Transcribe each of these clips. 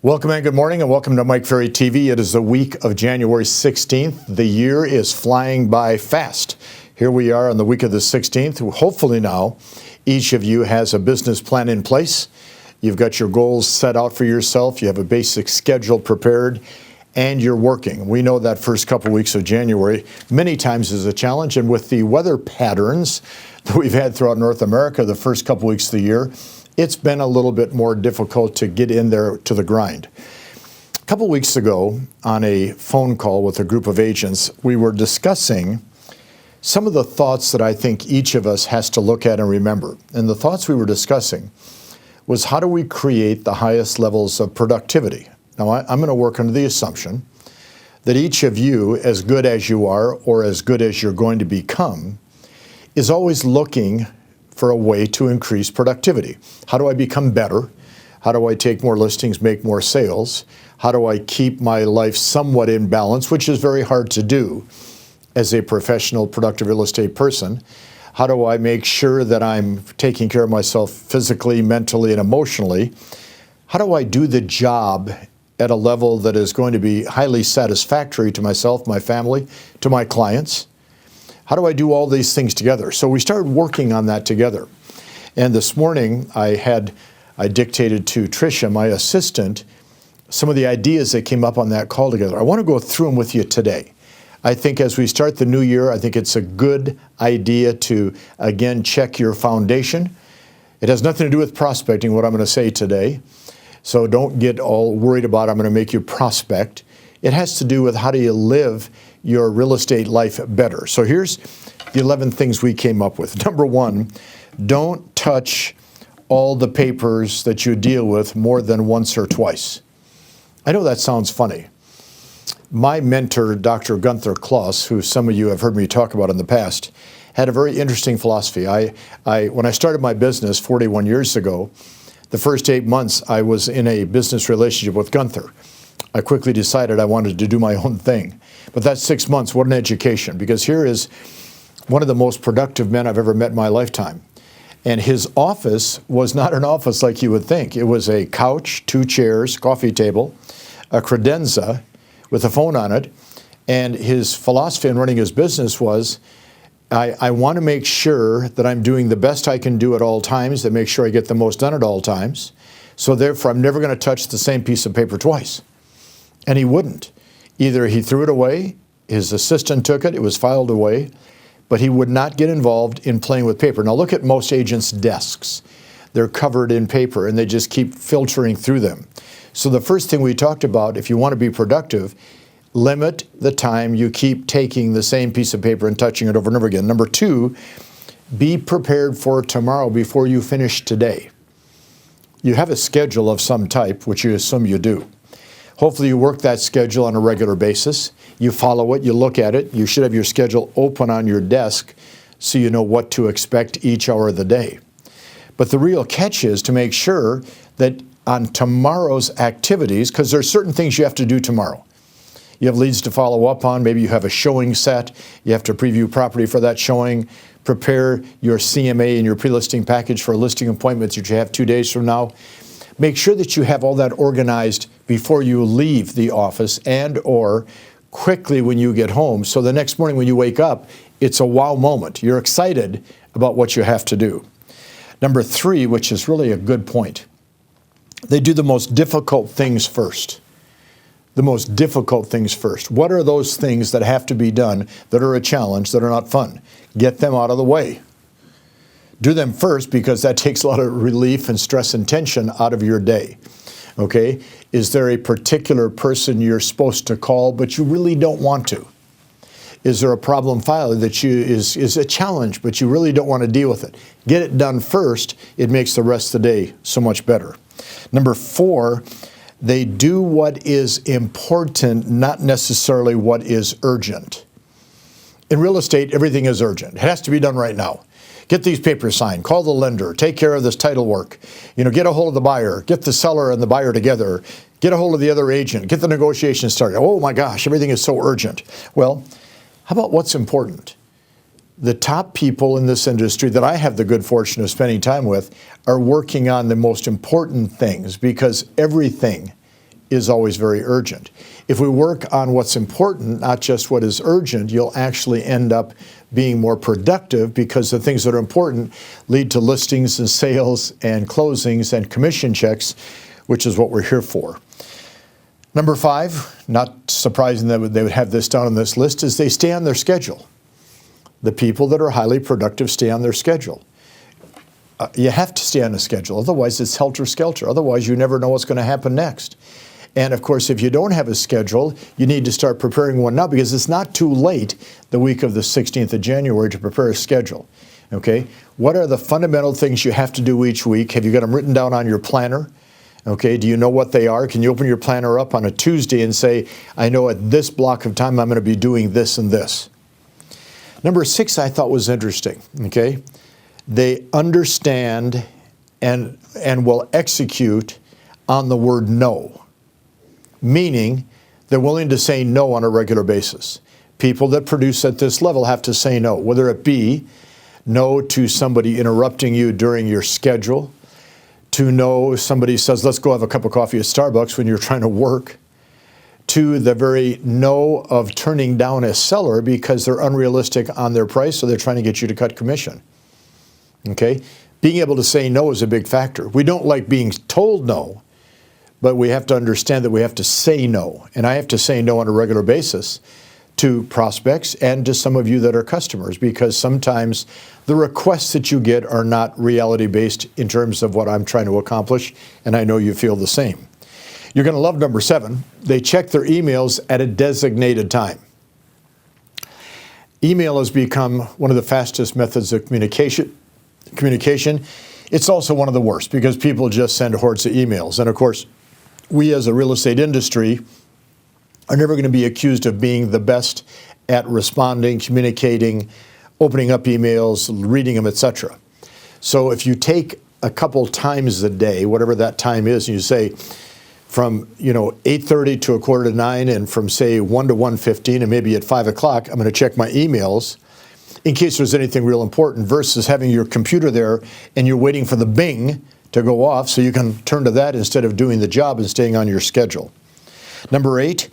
Welcome and good morning and welcome to Mike Ferry TV. It is the week of January 16th. The year is flying by fast. Here we are on the week of the 16th. Hopefully now each of you has a business plan in place. You've got your goals set out for yourself. You have a basic schedule prepared and you're working. We know that first couple weeks of January many times is a challenge, and with the weather patterns that we've had throughout North America the first couple weeks of the year, it's been a little bit more difficult to get in there to the grind. A couple weeks ago, on a phone call with a group of agents, we were discussing some of the thoughts that I think each of us has to look at and remember. And the thoughts we were discussing was, how do we create the highest levels of productivity? Now, I'm going to work under the assumption that each of you, as good as you are or as good as you're going to become, is always looking for a way to increase productivity. How do I become better? How do I take more listings, make more sales? How do I keep my life somewhat in balance, which is very hard to do as a professional, productive real estate person? How do I make sure that I'm taking care of myself physically, mentally, and emotionally? How do I do the job at a level that is going to be highly satisfactory to myself, my family, to my clients? How do I do all these things together? So we started working on that together. And this morning I dictated to Tricia, my assistant, some of the ideas that came up on that call together. I want to go through them with you today. I think as we start the new year, I think it's a good idea to, again, check your foundation. It has nothing to do with prospecting, what I'm going to say today. So don't get all worried about I'm going to make you prospect. It has to do with how do you live your real estate life better. So here's the 11 things we came up with. Number one, don't touch all the papers that you deal with more than once or twice. I know that sounds funny. My mentor, Dr. Gunther Klaus, who some of you have heard me talk about in the past, had a very interesting philosophy. When I started my business 41 years ago, the first 8 months I was in a business relationship with Gunther. I quickly decided I wanted to do my own thing. But that 6 months, what an education, because here is one of the most productive men I've ever met in my lifetime. And his office was not an office like you would think. It was a couch, 2 chairs, coffee table, a credenza with a phone on it. And his philosophy in running his business was, I want to make sure that I'm doing the best I can do at all times, to make sure I get the most done at all times. So therefore, I'm never going to touch the same piece of paper twice. And he wouldn't. Either he threw it away, his assistant took it, it was filed away, but he would not get involved in playing with paper. Now look at most agents' desks. They're covered in paper and they just keep filtering through them. So the first thing we talked about, if you want to be productive, limit the time you keep taking the same piece of paper and touching it over and over again. Number two, be prepared for tomorrow before you finish today. You have a schedule of some type, which you assume you do. Hopefully you work that schedule on a regular basis. You follow it, you look at it. You should have your schedule open on your desk so you know what to expect each hour of the day. But the real catch is to make sure that on tomorrow's activities, because there are certain things you have to do tomorrow. You have leads to follow up on. Maybe you have a showing set. You have to preview property for that showing. Prepare your CMA and your pre-listing package for a listing appointment that you have 2 days from now. Make sure that you have all that organized before you leave the office and or quickly when you get home. So the next morning when you wake up, it's a wow moment. You're excited about what you have to do. Number three, which is really a good point, they do the most difficult things first. The most difficult things first. What are those things that have to be done that are a challenge, that are not fun? Get them out of the way. Do them first because that takes a lot of relief and stress and tension out of your day. Okay? Is there a particular person you're supposed to call but you really don't want to? Is there a problem file that is a challenge but you really don't want to deal with it? Get it done first. It makes the rest of the day so much better. Number four, they do what is important, not necessarily what is urgent. In real estate, everything is urgent. It has to be done right now. Get these papers signed, call the lender, take care of this title work, get a hold of the buyer, get the seller and the buyer together, get a hold of the other agent, get the negotiation started. Oh my gosh, everything is so urgent. Well, how about what's important? The top people in this industry that I have the good fortune of spending time with are working on the most important things, because everything is always very urgent. If we work on what's important, not just what is urgent, you'll actually end up being more productive because the things that are important lead to listings and sales and closings and commission checks, which is what we're here for. Number 5, not surprising that they would have this down on this list, is they stay on their schedule. The people that are highly productive stay on their schedule. You have to stay on a schedule, otherwise it's helter-skelter. Otherwise you never know what's going to happen next. And of course, if you don't have a schedule, you need to start preparing one now because it's not too late the week of the 16th of January to prepare a schedule. Okay? What are the fundamental things you have to do each week? Have you got them written down on your planner? Okay, do you know what they are? Can you open your planner up on a Tuesday and say, I know at this block of time I'm going to be doing this and this? Number 6 I thought was interesting. Okay? They understand and will execute on the word no. Meaning, they're willing to say no on a regular basis. People that produce at this level have to say no, whether it be no to somebody interrupting you during your schedule, to no if somebody says, let's go have a cup of coffee at Starbucks when you're trying to work, to the very no of turning down a seller because they're unrealistic on their price, so they're trying to get you to cut commission. Okay? Being able to say no is a big factor. We don't like being told no, but we have to understand that we have to say no. And I have to say no on a regular basis to prospects and to some of you that are customers, because sometimes the requests that you get are not reality-based in terms of what I'm trying to accomplish, and I know you feel the same. You're going to love number 7. They check their emails at a designated time. Email has become one of the fastest methods of communication. It's also one of the worst because people just send hordes of emails. And of course, we as a real estate industry are never going to be accused of being the best at responding, communicating, opening up emails, reading them, etc. So if you take a couple times a day, whatever that time is, and you say from 8:30 to 8:45, and from say 1 to 1:15, and maybe at 5 o'clock, I'm going to check my emails in case there's anything real important, versus having your computer there and you're waiting for the bing to go off so you can turn to that instead of doing the job and staying on your schedule. Number 8,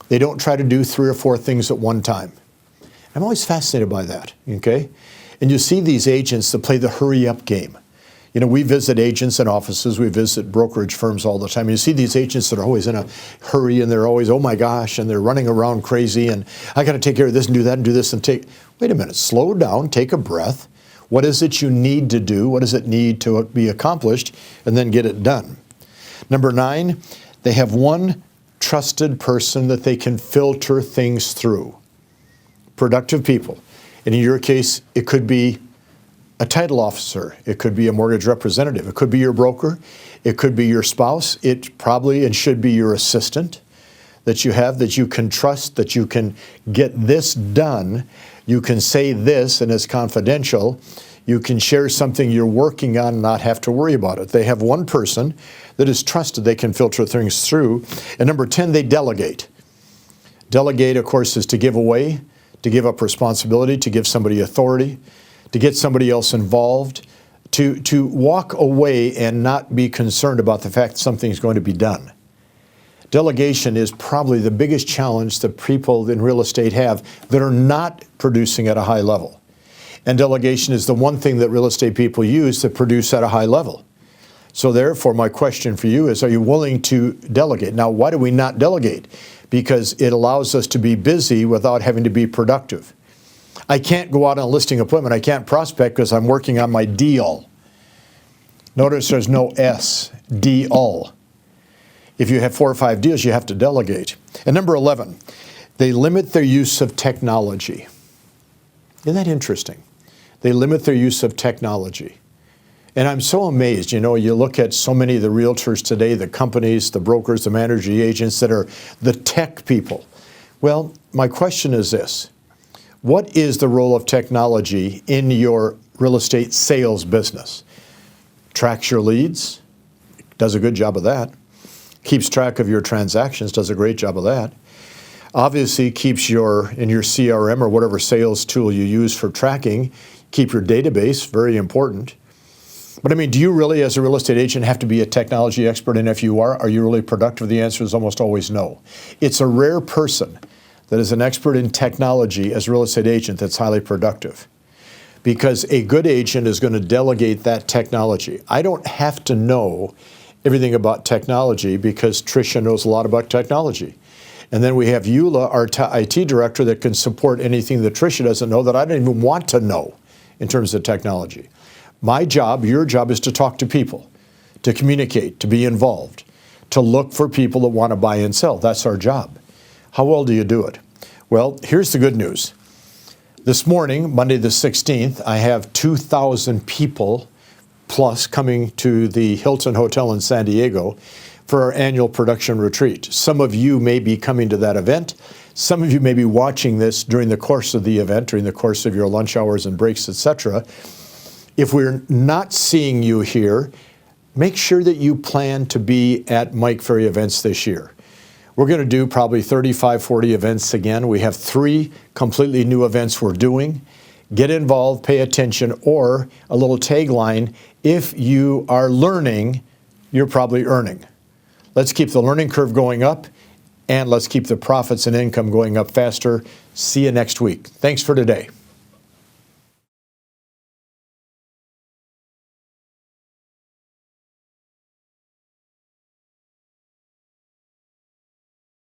they don't try to do 3 or 4 things at one time. I'm always fascinated by that, okay? And you see these agents that play the hurry-up game. We visit agents and offices, we visit brokerage firms all the time. You see these agents that are always in a hurry, and they're always, oh my gosh, and they're running around crazy, and I got to take care of this and do that and do this and wait a minute, slow down, take a breath. What is it you need to do? What does it need to be accomplished? And then get it done. Number 9, they have one trusted person that they can filter things through. Productive people. And in your case, it could be a title officer. It could be a mortgage representative. It could be your broker. It could be your spouse. It probably and should be your assistant that you have, that you can trust, that you can get this done. You can say this and it's confidential. You can share something you're working on and not have to worry about it. They have one person that is trusted. They can filter things through. And number 10, they delegate. Delegate, of course, is to give away, to give up responsibility, to give somebody authority, to get somebody else involved, to walk away and not be concerned about the fact that something's going to be done. Delegation is probably the biggest challenge that people in real estate have that are not producing at a high level. And delegation is the one thing that real estate people use to produce at a high level. So therefore, my question for you is, are you willing to delegate? Now, why do we not delegate? Because it allows us to be busy without having to be productive. I can't go out on a listing appointment. I can't prospect because I'm working on my deal. Notice there's no S, deal. If you have 4 or 5 deals, you have to delegate. And number 11, they limit their use of technology. Isn't that interesting? They limit their use of technology. And I'm so amazed, you look at so many of the realtors today, the companies, the brokers, the managers, the agents that are the tech people. Well, my question is this. What is the role of technology in your real estate sales business? Tracks your leads, does a good job of that. Keeps track of your transactions, does a great job of that. Obviously keeps in your CRM or whatever sales tool you use for tracking, keep your database, very important. But I mean, do you really, as a real estate agent, have to be a technology expert? And if you are you really productive? The answer is almost always no. It's a rare person that is an expert in technology as a real estate agent that's highly productive, because a good agent is going to delegate that technology. I don't have to know everything about technology because Tricia knows a lot about technology. And then we have Eula, our IT director, that can support anything that Tricia doesn't know that I don't even want to know in terms of technology. My job, your job, is to talk to people, to communicate, to be involved, to look for people that want to buy and sell. That's our job. How well do you do it? Well, here's the good news. This morning, Monday the 16th, I have 2,000 people plus coming to the Hilton Hotel in San Diego for our annual production retreat. Some of you may be coming to that event. Some of you may be watching this during the course of the event, during the course of your lunch hours and breaks, etc. If we're not seeing you here, make sure that you plan to be at Mike Ferry events this year. We're going to do probably 35, 40 events again. We have 3 completely new events we're doing. Get involved, pay attention, or a little tagline, if you are learning, you're probably earning. Let's keep the learning curve going up, and let's keep the profits and income going up faster. See you next week. Thanks for today.